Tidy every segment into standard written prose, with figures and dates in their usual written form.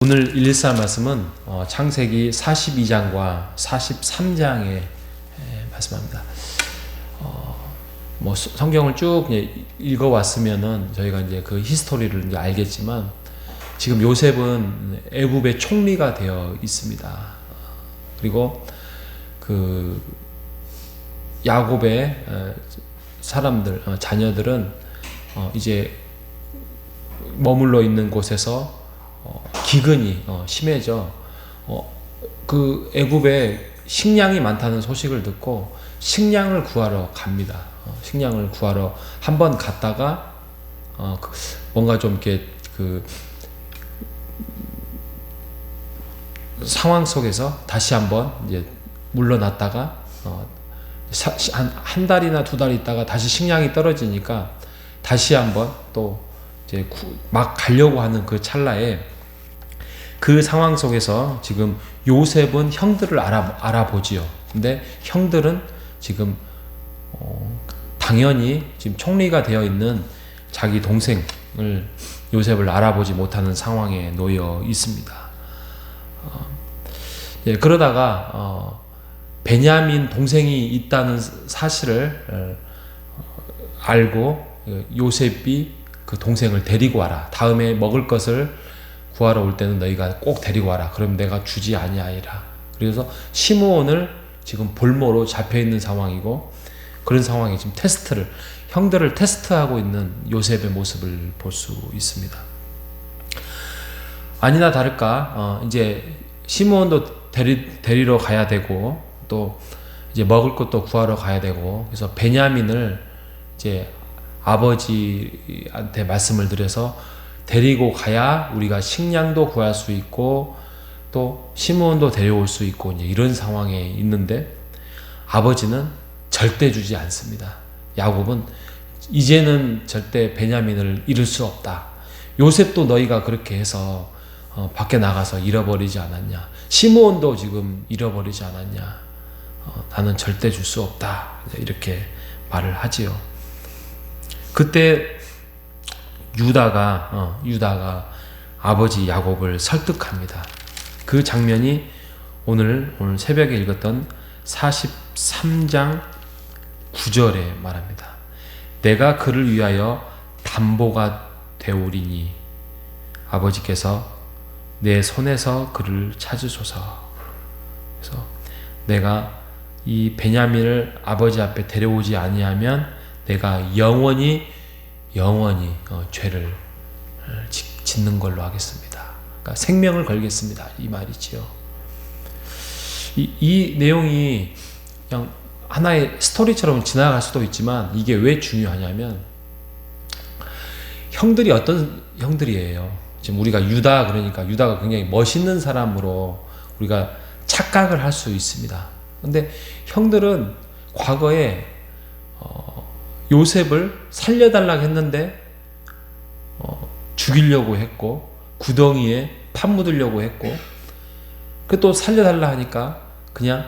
오늘 일일사 말씀은 창세기 42장과 43장의 말씀합니다. 성경을 쭉 읽어왔으면은 저희가 이제 그 히스토리를 이제 알겠지만 지금 요셉은 애굽의 총리가 되어 있습니다. 그리고 그 야곱의 사람들, 자녀들은 이제 머물러 있는 곳에서 기근이 심해져 그 애굽에 식량이 많다는 소식을 듣고 식량을 구하러 갑니다. 식량을 구하러 한번 갔다가 뭔가 좀 이렇게 그 상황 속에서 다시 한번 이제 물러났다가 한 달이나 두 달 있다가 다시 식량이 떨어지니까 다시 한번 또 이제 막 가려고 하는 그 찰나에 그 상황 속에서 지금 요셉은 형들을 알아보지요. 근데 형들은 지금 당연히 지금 총리가 되어 있는 자기 동생을 요셉을 알아보지 못하는 상황에 놓여 있습니다. 그러다가 베냐민 동생이 있다는 사실을 알고 요셉이 그 동생을 데리고 와라. 다음에 먹을 것을 구하러 올 때는 너희가 꼭 데리고 와라. 그럼 내가 주지 아니하리라. 그래서 시므온을 지금 볼모로 잡혀 있는 상황이고, 그런 상황에 지금 형들을 테스트하고 있는 요셉의 모습을 볼 수 있습니다. 아니나 다를까 이제 시므온도 데리러 가야 되고, 또 이제 먹을 것도 구하러 가야 되고, 그래서 베냐민을 이제 아버지한테 말씀을 드려서 데리고 가야 우리가 식량도 구할 수 있고 또 시므온도 데려올 수 있고 이제 이런 상황에 있는데, 아버지는 절대 주지 않습니다. 야곱은 이제는 절대 베냐민을 잃을 수 없다. 요셉도 너희가 그렇게 해서 밖에 나가서 잃어버리지 않았냐. 시므온도 지금 잃어버리지 않았냐. 나는 절대 줄 수 없다. 이렇게 말을 하지요. 그때 유다가 아버지 야곱을 설득합니다. 그 장면이 오늘 새벽에 읽었던 43장 9절에 말합니다. 내가 그를 위하여 담보가 되오리니 아버지께서 내 손에서 그를 찾으소서. 그래서 내가 이 베냐민을 아버지 앞에 데려오지 아니하면 내가 영원히 죄를 짓는 걸로 하겠습니다. 그러니까 생명을 걸겠습니다. 이 말이지요. 이 내용이 그냥 하나의 스토리처럼 지나갈 수도 있지만 이게 왜 중요하냐면, 형들이 어떤 형들이에요. 지금 우리가 그러니까 유다가 굉장히 멋있는 사람으로 우리가 착각을 할 수 있습니다. 근데 형들은 과거에 요셉을 살려달라고 했는데 죽이려고 했고, 구덩이에 파묻으려고 했고, 또 살려달라 하니까 그냥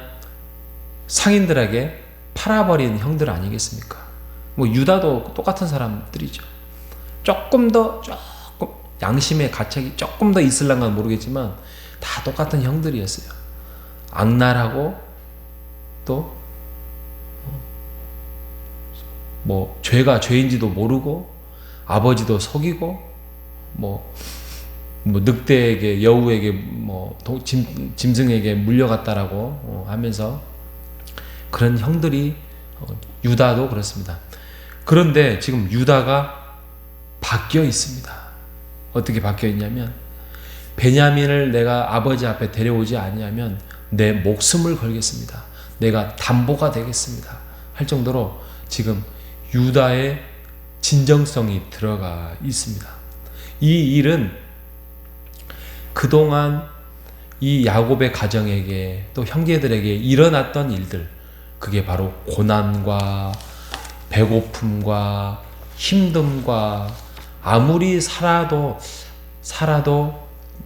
상인들에게 팔아버린 형들 아니겠습니까? 유다도 똑같은 사람들이죠. 조금 양심의 가책이 조금 더 있을랑은 모르겠지만 다 똑같은 형들이었어요. 악랄하고 또 죄가 죄인지도 모르고 아버지도 속이고 늑대에게 여우에게 짐승에게 물려갔다라고 하면서 그런 형들이 유다도 그렇습니다. 그런데 지금 유다가 바뀌어 있습니다. 어떻게 바뀌어 있냐면, 베냐민을 내가 아버지 앞에 데려오지 아니하면 내 목숨을 걸겠습니다. 내가 담보가 되겠습니다. 할 정도로 지금 유다의 진정성이 들어가 있습니다. 이 일은 그동안 이 야곱의 가정에게 또 형제들에게 일어났던 일들, 그게 바로 고난과 배고픔과 힘듦과 아무리 살아도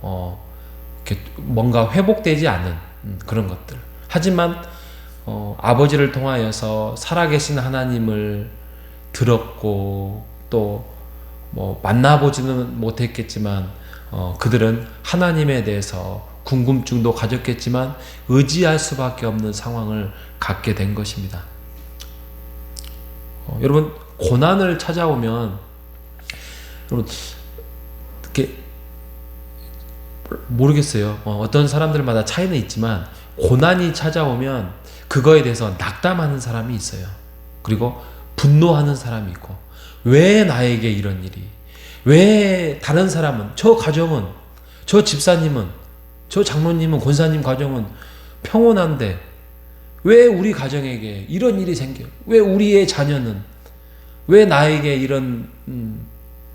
이렇게 뭔가 회복되지 않은 그런 것들. 하지만 아버지를 통하여서 살아계신 하나님을 들었고 또 만나보지는 못했겠지만 그들은 하나님에 대해서 궁금증도 가졌겠지만 의지할 수밖에 없는 상황을 갖게 된 것입니다. 여러분, 고난을 찾아오면 여러분 이렇게 모르겠어요. 어떤 사람들마다 차이는 있지만 고난이 찾아오면 그거에 대해서 낙담하는 사람이 있어요. 그리고 분노하는 사람이 있고, 왜 나에게 이런 일이, 왜 다른 사람은, 저 가정은, 저 집사님은, 저 장로님은, 권사님 가정은 평온한데 왜 우리 가정에게 이런 일이 생겨요? 왜 우리의 자녀는, 왜 나에게 이런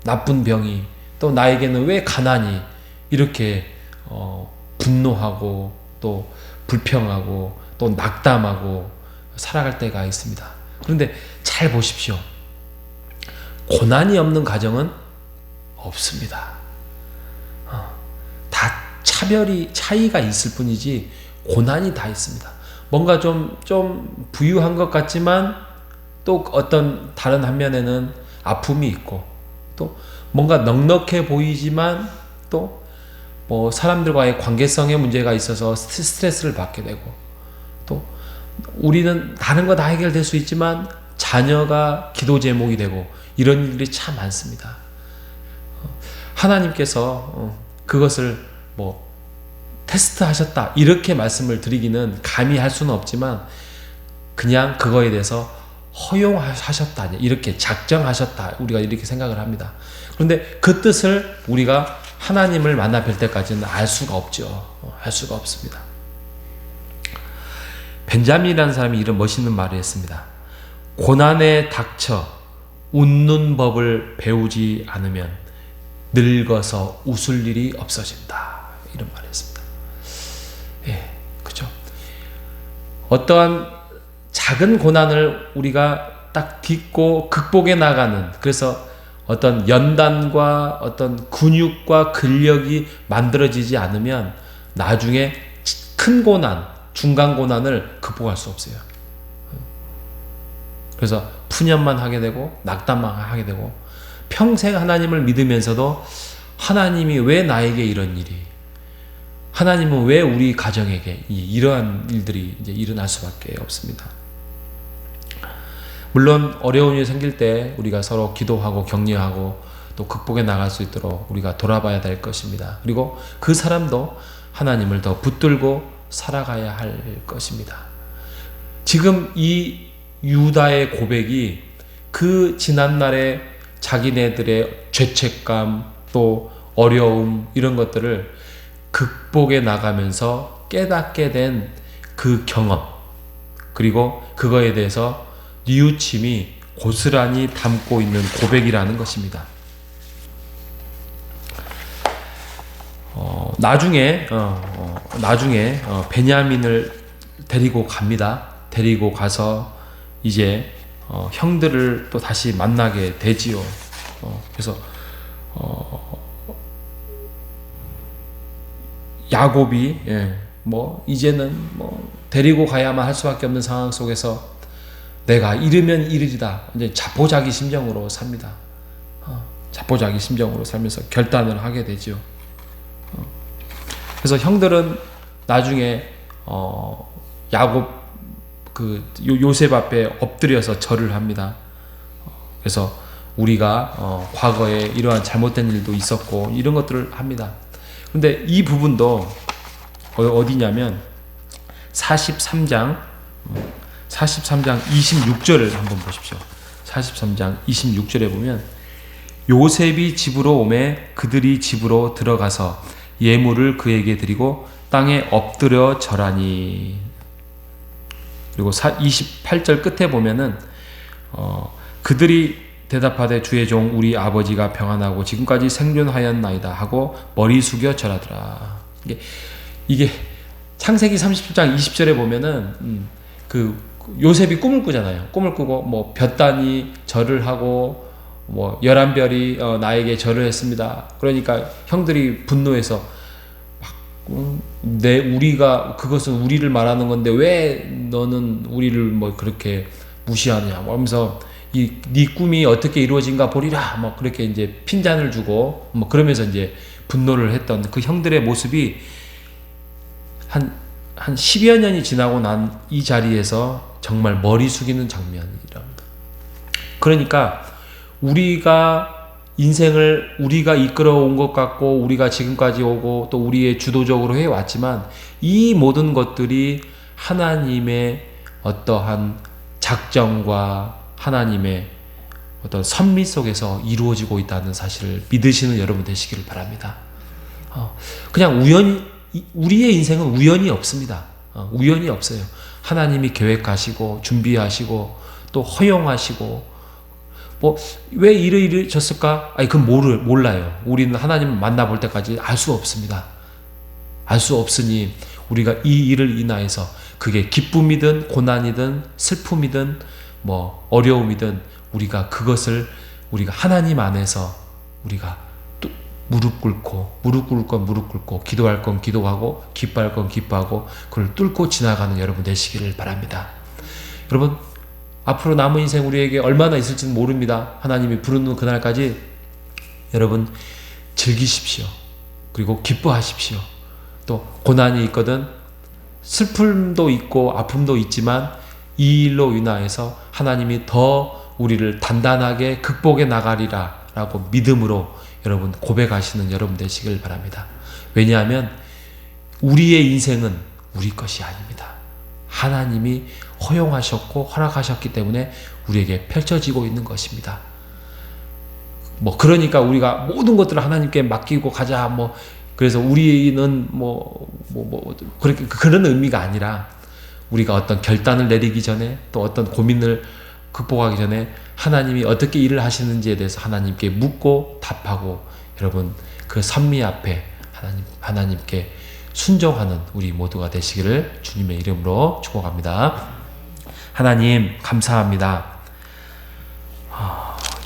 나쁜 병이, 또 나에게는 왜 가난이, 이렇게 분노하고 또 불평하고 또 낙담하고 살아갈 때가 있습니다. 그런데 잘 보십시오. 고난이 없는 가정은 없습니다. 다 차이가 있을 뿐이지 고난이 다 있습니다. 뭔가 좀 부유한 것 같지만 또 어떤 다른 한면에는 아픔이 있고, 또 뭔가 넉넉해 보이지만 또 뭐 사람들과의 관계성에 문제가 있어서 스트레스를 받게 되고, 또 우리는 다른 거 다 해결될 수 있지만 자녀가 기도 제목이 되고, 이런 일들이 참 많습니다. 하나님께서 그것을 뭐 테스트하셨다 이렇게 말씀을 드리기는 감히 할 수는 없지만, 그냥 그거에 대해서 허용하셨다, 이렇게 작정하셨다, 우리가 이렇게 생각을 합니다. 그런데 그 뜻을 우리가 하나님을 만나 뵐 때까지는 알 수가 없죠. 알 수가 없습니다. 벤자민이라는 사람이 이런 멋있는 말을 했습니다. 고난에 닥쳐 웃는 법을 배우지 않으면 늙어서 웃을 일이 없어진다, 이런 말을 했습니다. 예, 그죠? 어떠한 작은 고난을 우리가 딱 딛고 극복해 나가는, 그래서 어떤 연단과 어떤 근육과 근력이 만들어지지 않으면 나중에 큰 고난, 중간 고난을 극복할 수 없어요. 그래서 푸념만 하게 되고 낙담만 하게 되고, 평생 하나님을 믿으면서도 하나님이 왜 나에게 이런 일이, 하나님은 왜 우리 가정에게 이러한 일들이 이제 일어날 수밖에 없습니다. 물론 어려운 일이 생길 때 우리가 서로 기도하고 격려하고 또 극복해 나갈 수 있도록 우리가 돌아봐야 될 것입니다. 그리고 그 사람도 하나님을 더 붙들고 살아가야 할 것입니다. 지금 이 유다의 고백이 그 지난날에 자기네들의 죄책감, 또 어려움, 이런 것들을 극복해 나가면서 깨닫게 된 그 경험, 그리고 그거에 대해서 뉘우침이 고스란히 담고 있는 고백이라는 것입니다. 나중에 베냐민을 데리고 갑니다. 데리고 가서 이제 형들을 또 다시 만나게 되지요. 그래서 야곱이 이제는 데리고 가야만 할 수밖에 없는 상황 속에서 내가 이르면 이르리다, 이제 자포자기 심정으로 삽니다. 자포자기 심정으로 살면서 결단을 하게 되죠. 그래서 형들은 나중에 야곱 요셉 앞에 엎드려서 절을 합니다. 그래서 우리가 과거에 이러한 잘못된 일도 있었고 이런 것들을 합니다. 그런데 이 부분도 어디냐면 43장 26절을 한번 보십시오. 43장 26절에 보면 요셉이 집으로 오매 그들이 집으로 들어가서 예물을 그에게 드리고 땅에 엎드려 절하니. 그리고 28절 끝에 보면은 그들이 대답하되 주의 종 우리 아버지가 평안하고 지금까지 생존하였나이다 하고 머리 숙여 절하더라. 이게 창세기 30장 20절에 보면은 요셉이 꿈을 꾸잖아요. 꿈을 꾸고 볕단이 절을 하고 11별이 나에게 절을 했습니다. 그러니까 형들이 분노해서 우리가 그것은 우리를 말하는 건데 왜 너는 우리를 그렇게 무시하냐 하면서 네 꿈이 어떻게 이루어진가 보리라 그렇게 이제 핀잔을 주고 그러면서 이제 분노를 했던 그 형들의 모습이 한 10여 년이 지나고 난 이 자리에서 정말 머리 숙이는 장면이랍니다. 그러니까 우리가 인생을 우리가 이끌어온 것 같고 우리가 지금까지 오고 또 우리의 주도적으로 해왔지만 이 모든 것들이 하나님의 어떠한 작정과 하나님의 어떤 섭리 속에서 이루어지고 있다는 사실을 믿으시는 여러분 되시기를 바랍니다. 그냥 우리의 인생은 우연이 없습니다. 우연이 없어요. 하나님이 계획하시고 준비하시고 또 허용하시고 왜 이러셨을까? 그건 몰라요. 우리는 하나님을 만나볼 때까지 알 수 없습니다. 알 수 없으니 우리가 이 일을 인하여서 그게 기쁨이든 고난이든 슬픔이든 어려움이든 우리가 그것을 우리가 하나님 안에서 우리가 또 무릎 꿇을 건 무릎 꿇고 기도할 건 기도하고 기뻐할 건 기뻐하고 그걸 뚫고 지나가는 여러분 되시기를 바랍니다. 여러분 앞으로 남은 인생 우리에게 얼마나 있을지는 모릅니다. 하나님이 부르는 그날까지 여러분 즐기십시오. 그리고 기뻐하십시오. 또 고난이 있거든 슬픔도 있고 아픔도 있지만 이 일로 인하여서 하나님이 더 우리를 단단하게 극복해 나가리라 라고 믿음으로 여러분 고백하시는 여러분 되시길 바랍니다. 왜냐하면 우리의 인생은 우리 것이 아닙니다. 하나님이 허용하셨고 허락하셨기 때문에 우리에게 펼쳐지고 있는 것입니다. 그러니까 우리가 모든 것들을 하나님께 맡기고 가자 그래서 우리는 그렇게 그런 의미가 아니라 우리가 어떤 결단을 내리기 전에 또 어떤 고민을 극복하기 전에 하나님이 어떻게 일을 하시는지에 대해서 하나님께 묻고 답하고 여러분 그 섭리 앞에 하나님께 순종하는 우리 모두가 되시기를 주님의 이름으로 축복합니다. 하나님 감사합니다.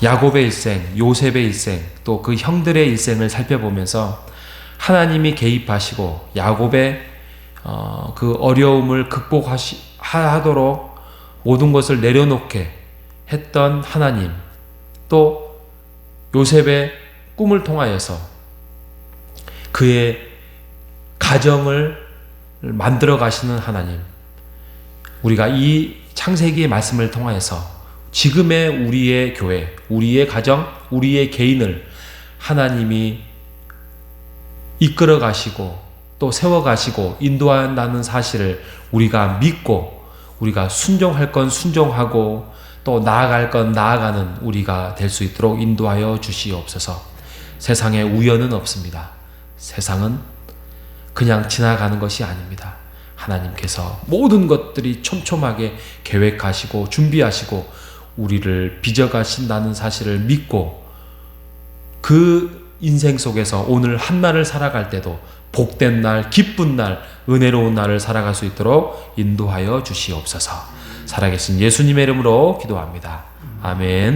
야곱의 일생, 요셉의 일생, 또 그 형들의 일생을 살펴보면서 하나님이 개입하시고 야곱의 그 어려움을 극복하도록 모든 것을 내려놓게 했던 하나님, 또 요셉의 꿈을 통하여서 그의 가정을 만들어 가시는 하나님, 우리가 이 창세기의 말씀을 통하여서 지금의 우리의 교회, 우리의 가정, 우리의 개인을 하나님이 이끌어 가시고 또 세워 가시고 인도한다는 사실을 우리가 믿고 우리가 순종할 건 순종하고 또 나아갈 건 나아가는 우리가 될 수 있도록 인도하여 주시옵소서. 세상에 우연은 없습니다. 세상은 그냥 지나가는 것이 아닙니다. 하나님께서 모든 것들이 촘촘하게 계획하시고 준비하시고 우리를 빚어가신다는 사실을 믿고 그 인생 속에서 오늘 한 날을 살아갈 때도 복된 날, 기쁜 날, 은혜로운 날을 살아갈 수 있도록 인도하여 주시옵소서. 살아계신 예수님의 이름으로 기도합니다. 아멘.